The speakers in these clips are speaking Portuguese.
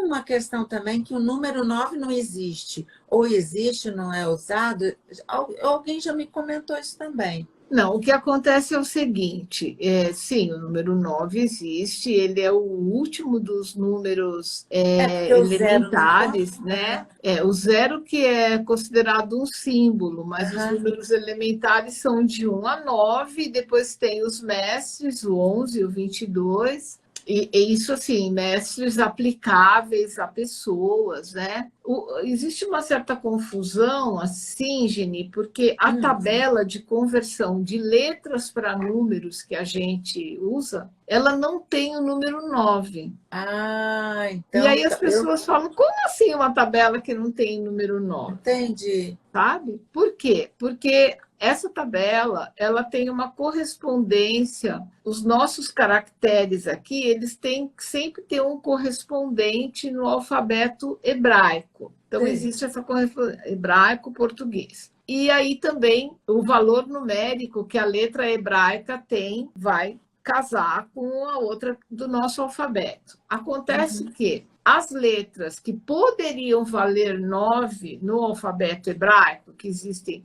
uma questão também que o número 9 não existe, ou existe, não é usado. Alguém já me comentou isso também. Não, o que acontece é o seguinte, sim, o número 9 existe, ele é o último dos números Porque o zero não elementares, conta. né? O zero que é considerado um símbolo, mas os Aham. números elementares são de 1 a 9, depois tem os mestres, o 11 e o 22, e isso, assim, mestres aplicáveis a pessoas, né? Existe uma certa confusão, assim, Geni, porque a tabela de conversão de letras para números que a gente usa, ela não tem o número 9. Ah, E então aí as pessoas falam, como assim uma tabela que não tem número 9? entendi. Sabe? Por quê? Porque essa tabela, ela tem uma correspondência, os nossos caracteres aqui, eles têm que sempre ter um correspondente no alfabeto hebraico. Então, Sim. existe essa correspondência hebraico-português. E aí também o valor numérico que a letra hebraica tem vai casar com a outra do nosso alfabeto. Acontece que as letras que poderiam valer 9 no alfabeto hebraico, que existe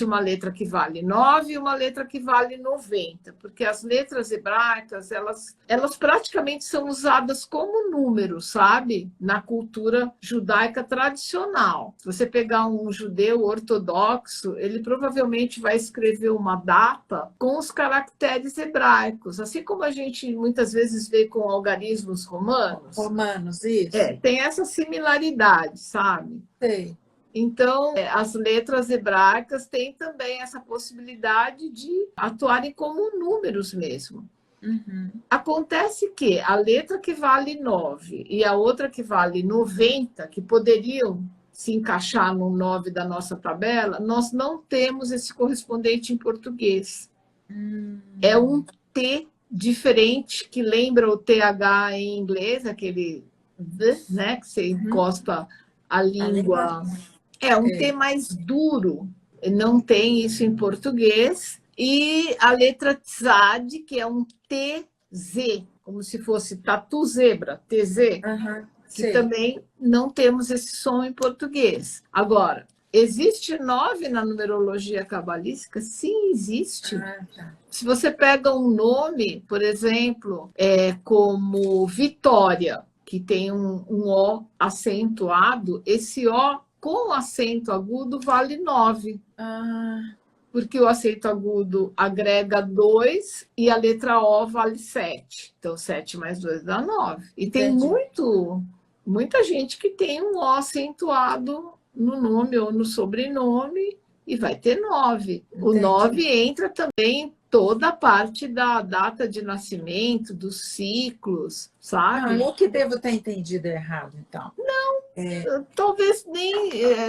uma letra que vale 9 e uma letra que vale 90, porque as letras hebraicas, elas praticamente são usadas como números, sabe? Na cultura judaica tradicional. Se você pegar um judeu ortodoxo, ele provavelmente vai escrever uma data com os caracteres hebraicos, assim como a gente muitas vezes vê com algarismos romanos. Romanos, isso? Tem essa similaridade, sabe? Sei. Então, as letras hebraicas têm também essa possibilidade de atuarem como números mesmo. Acontece que a letra que vale 9 e a outra que vale 90, que poderiam se encaixar no 9 da nossa tabela, nós não temos esse correspondente em português. É um T diferente, que lembra o TH em inglês, aquele D, né, que você encosta a língua. É um T mais duro, não tem isso em português. E a letra Tzad, que é um TZ, como se fosse tatu zebra, TZ, que Sei. também não temos esse som em português. Agora, existe 9 na numerologia cabalística? Sim, existe. Se você pega um nome, por exemplo, como Vitória, que tem um O acentuado, esse O com acento agudo vale 9. Porque o acento agudo agrega 2 e a letra O vale 7. Então, 7 mais 2 dá 9. E tem muita gente que tem um O acentuado no nome ou no sobrenome e vai ter 9. O 9 entra também toda a parte da data de nascimento, dos ciclos, sabe? Não, eu que devo ter entendido errado, então.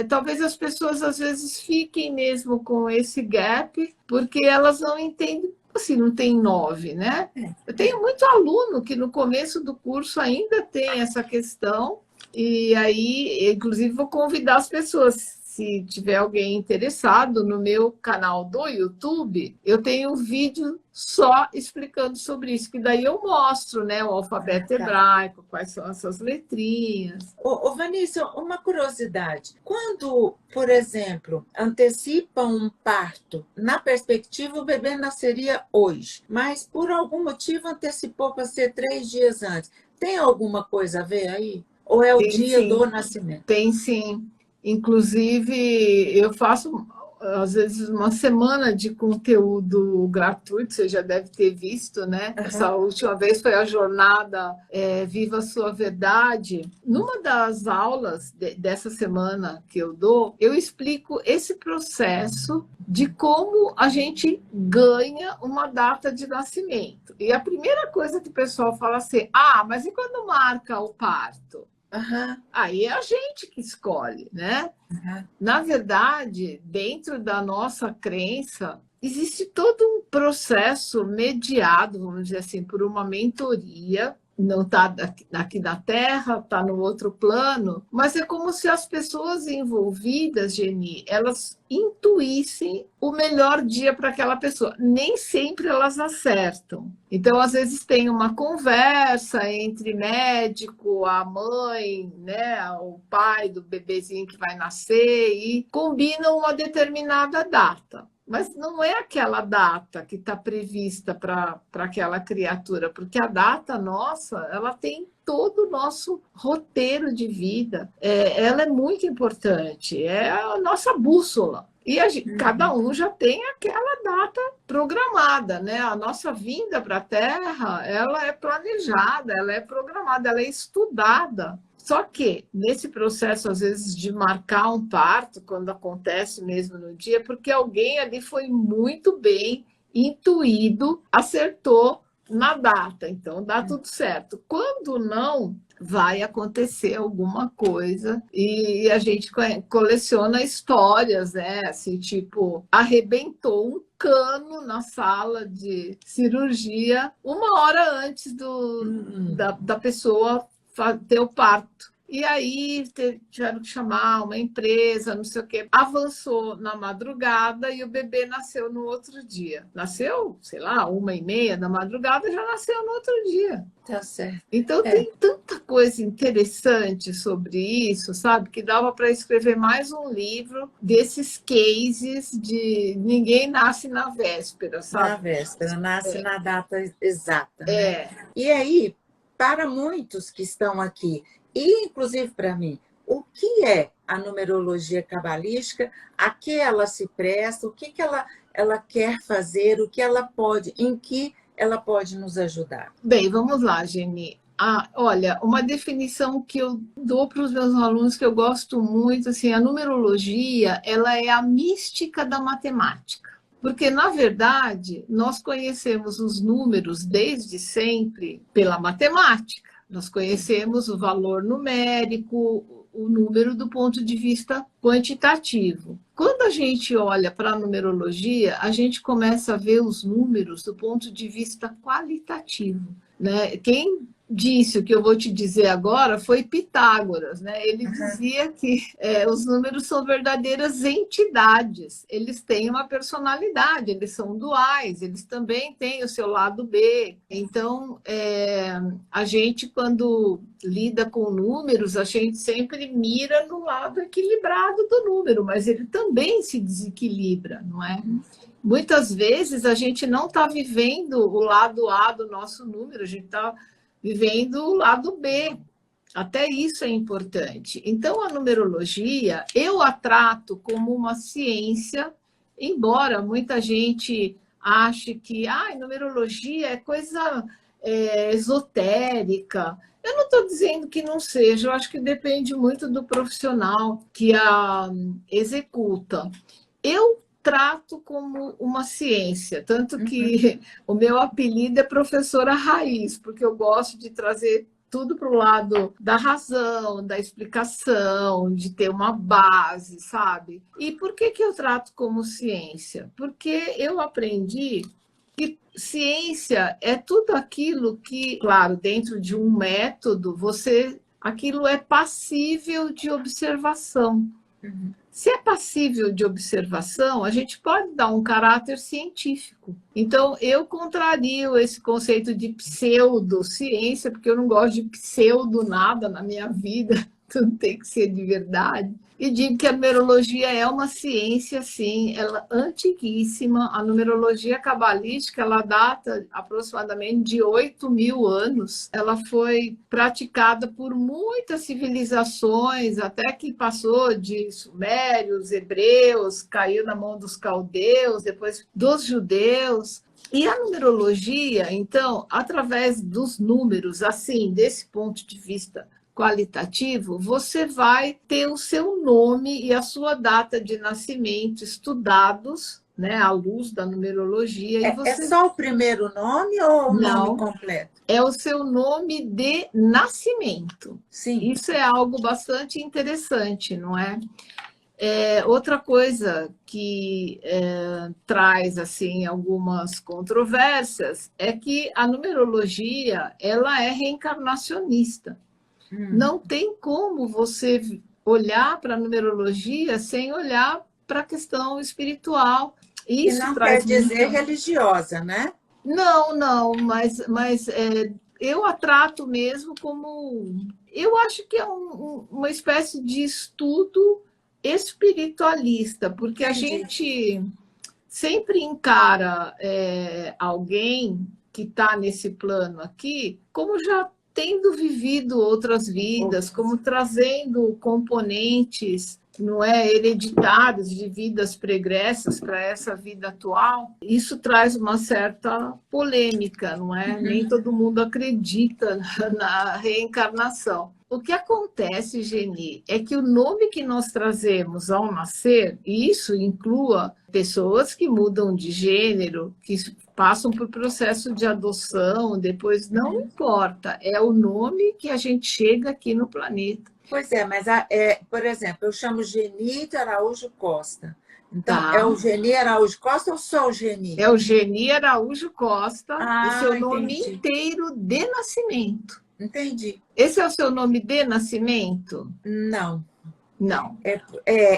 Talvez as pessoas às vezes fiquem mesmo com esse gap, porque elas não entendem, assim, não tem 9, né? Eu tenho muito aluno que no começo do curso ainda tem essa questão, e aí, inclusive, vou convidar as pessoas. Se tiver alguém interessado, no meu canal do YouTube, eu tenho um vídeo só explicando sobre isso, que daí eu mostro, né, o alfabeto hebraico, quais são essas letrinhas. Vanícia, uma curiosidade. Quando, por exemplo, antecipa um parto, na perspectiva o bebê nasceria hoje, mas por algum motivo antecipou para ser 3 dias antes. Tem alguma coisa a ver aí? Ou é o dia do nascimento? Tem sim. Inclusive, eu faço, às vezes, uma semana de conteúdo gratuito, você já deve ter visto, né? Essa última vez foi a jornada Viva a Sua Verdade. Numa das aulas dessa semana que eu dou, eu explico esse processo de como a gente ganha uma data de nascimento. E a primeira coisa que o pessoal fala assim, mas e quando marca o parto? Aí é a gente que escolhe, né? Na verdade, dentro da nossa crença, existe todo um processo mediado, vamos dizer assim, por uma mentoria, não está aqui na Terra, está no outro plano, mas é como se as pessoas envolvidas, Geni, elas intuíssem o melhor dia para aquela pessoa. Nem sempre elas acertam. Então, às vezes, tem uma conversa entre médico, a mãe, né, o pai do bebezinho que vai nascer e combinam uma determinada data. Mas não é aquela data que está prevista para aquela criatura, porque a data nossa, ela tem todo o nosso roteiro de vida. Ela é muito importante, é a nossa bússola. E cada um já tem aquela data programada, né? A nossa vinda para a Terra, ela é planejada, ela é programada, ela é estudada. Só que, nesse processo, às vezes, de marcar um parto, quando acontece mesmo no dia, porque alguém ali foi muito bem intuído, acertou na data, então dá tudo certo. Quando não, vai acontecer alguma coisa e a gente coleciona histórias, né? Assim, tipo, arrebentou um cano na sala de cirurgia 1 hora antes da pessoa ter o parto. E aí tiveram que chamar uma empresa, não sei o quê. Avançou na madrugada e o bebê nasceu no outro dia. Nasceu, sei lá, 1h30 da madrugada, já nasceu no outro dia. Tá certo. Então tem tanta coisa interessante sobre isso, sabe? Que dava para escrever mais um livro desses cases de ninguém nasce na véspera, sabe? Na véspera, nasce na data exata. Né? E aí, para muitos que estão aqui, e inclusive para mim, o que é a numerologia cabalística, a que ela se presta, o que ela quer fazer, o que ela pode, em que ela pode nos ajudar? Bem, vamos lá, Geni. Olha, uma definição que eu dou para os meus alunos que eu gosto muito, assim, a numerologia, ela é a mística da matemática. Porque, na verdade, nós conhecemos os números desde sempre pela matemática. Nós conhecemos o valor numérico, o número do ponto de vista quantitativo. Quando a gente olha para a numerologia, a gente começa a ver os números do ponto de vista qualitativo, né? Quem disse o que eu vou te dizer agora foi Pitágoras, né? Ele dizia que os números são verdadeiras entidades, eles têm uma personalidade, eles são duais, eles também têm o seu lado B. Então, a gente, quando lida com números, a gente sempre mira no lado equilibrado do número, mas ele também se desequilibra, não é? Muitas vezes a gente não está vivendo o lado A do nosso número, a gente está vivendo o lado B. Até isso é importante. Então, a numerologia, eu a trato como uma ciência, embora muita gente ache que numerologia é coisa esotérica. Eu não estou dizendo que não seja, eu acho que depende muito do profissional que a executa. Eu trato como uma ciência, tanto que o meu apelido é professora raiz, porque eu gosto de trazer tudo para o lado da razão, da explicação, de ter uma base, sabe? E por que eu trato como ciência? Porque eu aprendi que ciência é tudo aquilo que, claro, dentro de um método, aquilo é passível de observação. Se é passível de observação, a gente pode dar um caráter científico. Então, eu contrario esse conceito de pseudociência, porque eu não gosto de pseudo nada na minha vida, tudo tem que ser de verdade. E digo que a numerologia é uma ciência, sim, ela é antiguíssima. A numerologia cabalística, ela data aproximadamente de 8.000 anos. Ela foi praticada por muitas civilizações, até que passou de sumérios, hebreus, caiu na mão dos caldeus, depois dos judeus. E a numerologia, então, através dos números, assim, desse ponto de vista qualitativo, você vai ter o seu nome e a sua data de nascimento estudados, né, à luz da numerologia. É só o primeiro nome ou o nome completo? É o seu nome de nascimento. Sim. Isso é algo bastante interessante, não é? Outra coisa que traz assim algumas controvérsias é que a numerologia ela é reencarnacionista. Não tem como você olhar para a numerologia sem olhar para a questão espiritual. E não quer dizer religiosa, né? Não, mas eu a trato mesmo como... Eu acho que é uma espécie de estudo espiritualista, porque a gente sempre encara alguém que está nesse plano aqui como já tendo vivido outras vidas, como trazendo componentes, não é, hereditários de vidas pregressas para essa vida atual. Isso traz uma certa polêmica, não é? Nem todo mundo acredita na reencarnação. O que acontece, Geni, é que o nome que nós trazemos ao nascer, e isso inclua pessoas que mudam de gênero, que passam por processo de adoção, depois não importa, é o nome que a gente chega aqui no planeta. Pois é, mas, por exemplo, eu chamo Geni de Araújo Costa. Então, Tá. É o Geni Araújo Costa ou só o Geni? É o Geni Araújo Costa, o seu nome entendi. inteiro de nascimento. Entendi. Esse é o seu nome de nascimento? Não. Não.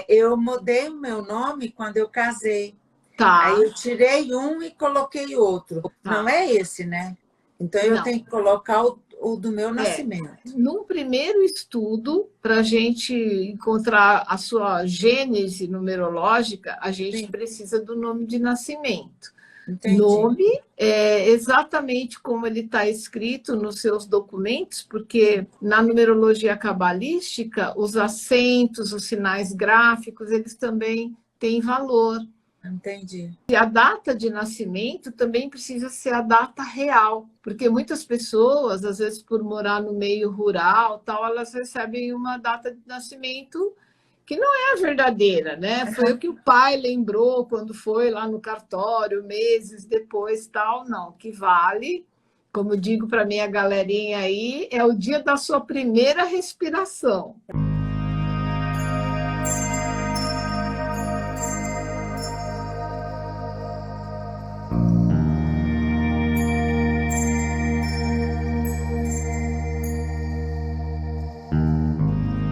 Eu mudei o meu nome quando eu casei. Tá. Aí eu tirei um e coloquei outro. Tá. Não é esse, né? Então, eu tenho que colocar o do meu nascimento. Num primeiro estudo, para a gente encontrar a sua gênese numerológica, a gente precisa do nome de nascimento. Entendi. Nome é exatamente como ele está escrito nos seus documentos, porque na numerologia cabalística, os acentos, os sinais gráficos, eles também têm valor. Entendi. E a data de nascimento também precisa ser a data real, porque muitas pessoas, às vezes por morar no meio rural, tal, elas recebem uma data de nascimento que não é a verdadeira, né? Foi o que o pai lembrou quando foi lá no cartório, meses depois, tal, não. O que vale, como eu digo para minha galerinha aí, é o dia da sua primeira respiração.